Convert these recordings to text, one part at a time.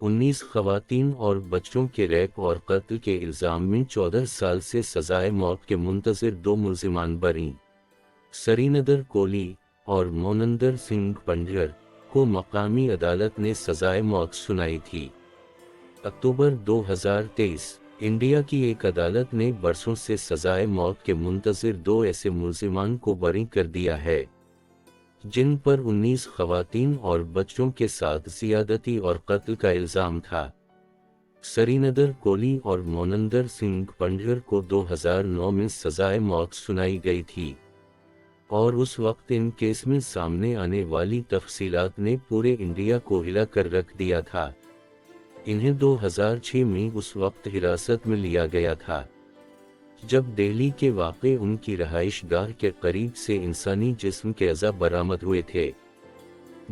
19 خواتین اور بچوں کے ریپ اور قتل کے الزام میں 14 سال سے سزائے موت کے منتظر 2 ملزمان بری۔ سرینندر کولی اور مونندر سنگھ پنجر کو مقامی عدالت نے سزائے موت سنائی تھی۔ اکتوبر 2023 انڈیا کی ایک عدالت نے برسوں سے سزائے موت کے منتظر 2 ایسے ملزمان کو بری کر دیا ہے جن پر 19 خواتین اور بچوں کے ساتھ زیادتی اور قتل کا الزام تھا۔ سرینندر کولی اور مونندر سنگھ پنجر کو 2009 میں سزائے موت سنائی گئی تھی اور اس وقت ان کیس میں سامنے آنے والی تفصیلات نے پورے انڈیا کو ہلا کر رکھ دیا تھا۔ انہیں 2006 میں اس وقت حراست میں لیا گیا تھا جب دہلی کے واقع ان کی رہائش گاہ کے قریب سے انسانی جسم کے اعضاء برآمد ہوئے تھے۔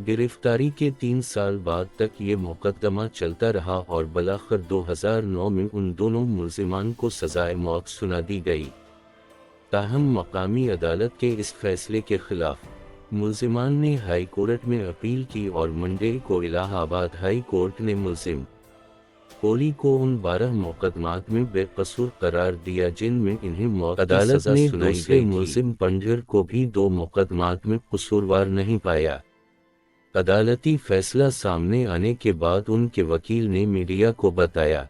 گرفتاری کے 3 سال بعد تک یہ مقدمہ چلتا رہا اور بالآخر 2009 میں ان دونوں ملزمان کو سزائے موت سنا دی گئی۔ تاہم مقامی عدالت کے اس فیصلے کے خلاف ملزمان نے ہائی کورٹ میں اپیل کی اور منڈے کو الہ آباد ہائی کورٹ نے ملزم کولی کو ان 12 مقدمات میں بے قصور قرار دیا جن میں انہیں موت کی سزا سنائی گئی تھی۔ عدالت نے دوسرے ملزم پنجر کو بھی 2 مقدمات میں قصوروار نہیں پایا۔ عدالتی فیصلہ سامنے آنے کے بعد ان کے وکیل نے میڈیا کو بتایا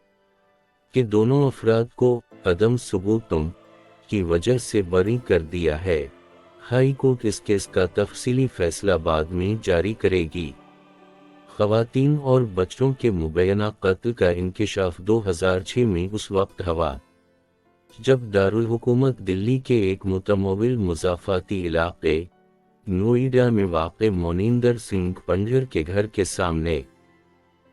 کہ دونوں افراد کو عدم ثبوتوں کی وجہ سے بری کر دیا ہے۔ ہائی کورٹ اس کیس کا تفصیلی فیصلہ بعد میں جاری کرے گی۔ خواتین اور بچوں کے مبینہ قتل کا انکشاف 2006 میں اس وقت ہوا جب دارالحکومت دلی کے ایک متمول مضافاتی علاقے نوئیڈا میں واقع مونندر سنگھ پنجر کے گھر کے سامنے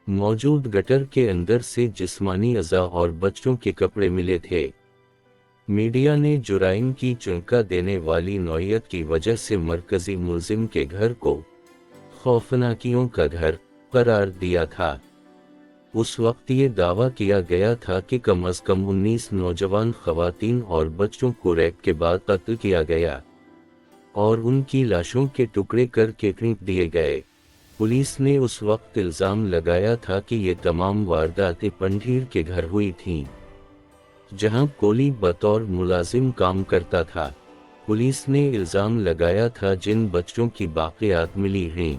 موجود گٹر کے اندر سے جسمانی اعضاء اور بچوں کے کپڑے ملے تھے۔ میڈیا نے جرائم کی چونکا دینے والی نوعیت کی وجہ سے مرکزی ملزم کے گھر کو خوفناکیوں کا گھر قرار دیا تھا۔ اس وقت یہ دعویٰ کیا گیا تھا کہ کم از کم 19 نوجوان خواتین اور بچوں کو ریپ کے بعد قتل کیا گیا اور ان کی لاشوں کے ٹکڑے کر کے پھینک دیے گئے۔ پولیس نے اس وقت الزام لگایا تھا کہ یہ تمام وارداتیں پنڈیر کے گھر ہوئی تھیں جہاں کولی بطور ملازم کام کرتا تھا۔ پولیس نے الزام لگایا تھا جن بچوں کی باقیات ملی ہیں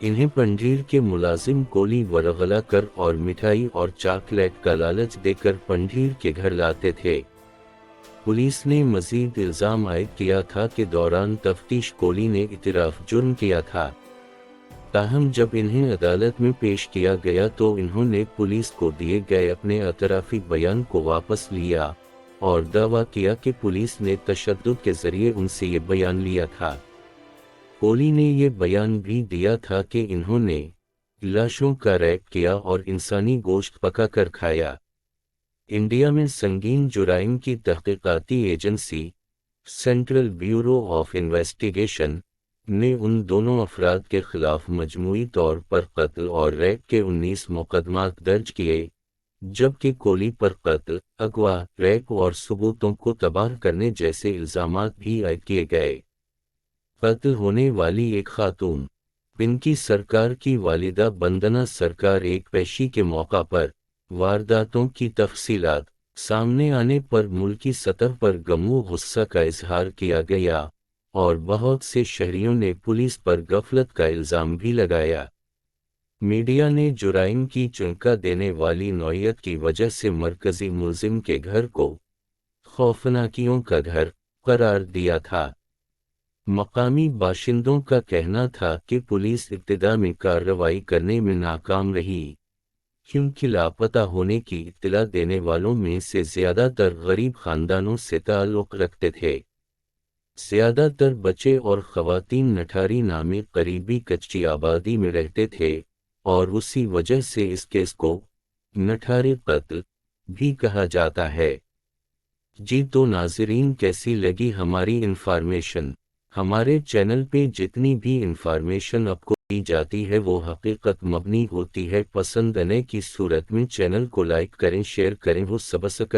انہیں پنڈیر کے ملازم کولی ورغلا کر اور مٹھائی اور چاکلیٹ کا لالچ دے کر پنڈیر کے گھر لاتے تھے۔ پولیس نے مزید الزام عائد کیا تھا کہ دوران تفتیش کولی نے اعتراف جرم کیا تھا، تاہم جب انہیں عدالت میں پیش کیا گیا تو انہوں نے پولیس کو دیے گئے اپنے اعترافی بیان کو واپس لیا اور دعویٰ کیا کہ پولیس نے تشدد کے ذریعے ان سے یہ بیان لیا تھا۔ کولی نے یہ بیان بھی دیا تھا کہ انہوں نے لاشوں کا ریپ کیا اور انسانی گوشت پکا کر کھایا۔ انڈیا میں سنگین جرائم کی تحقیقاتی agency central bureau of investigation نے ان دونوں افراد کے خلاف مجموعی طور پر قتل اور ریپ کے 19 مقدمات درج کیے، جبکہ کولی پر قتل، اغوا، ریپ اور ثبوتوں کو تباہ کرنے جیسے الزامات بھی عائد کیے گئے۔ قتل ہونے والی ایک خاتون پنکی سرکار کی والدہ بندنا سرکار ایک پیشی کے موقع پر وارداتوں کی تفصیلات سامنے آنے پر ملکی سطح پر غم و غصہ کا اظہار کیا گیا اور بہت سے شہریوں نے پولیس پر غفلت کا الزام بھی لگایا۔ میڈیا نے جرائم کی چونکا دینے والی نوعیت کی وجہ سے مرکزی ملزم کے گھر کو خوفناکیوں کا گھر قرار دیا تھا۔ مقامی باشندوں کا کہنا تھا کہ پولیس ابتدا میں کارروائی کرنے میں ناکام رہی کیونکہ لاپتہ ہونے کی اطلاع دینے والوں میں سے زیادہ تر غریب خاندانوں سے تعلق رکھتے تھے۔ زیادہ تر بچے اور خواتین نٹھاری نامی قریبی کچی آبادی میں رہتے تھے اور اسی وجہ سے اس کیس کو نٹھاری قتل بھی کہا جاتا ہے۔ جی تو ناظرین، کیسی لگی ہماری انفارمیشن؟ ہمارے چینل پہ جتنی بھی انفارمیشن آپ کو دی جاتی ہے وہ حقیقت مبنی ہوتی ہے۔ پسند آنے کی صورت میں چینل کو لائک کریں، شیئر کریں، وہ سبسکرائب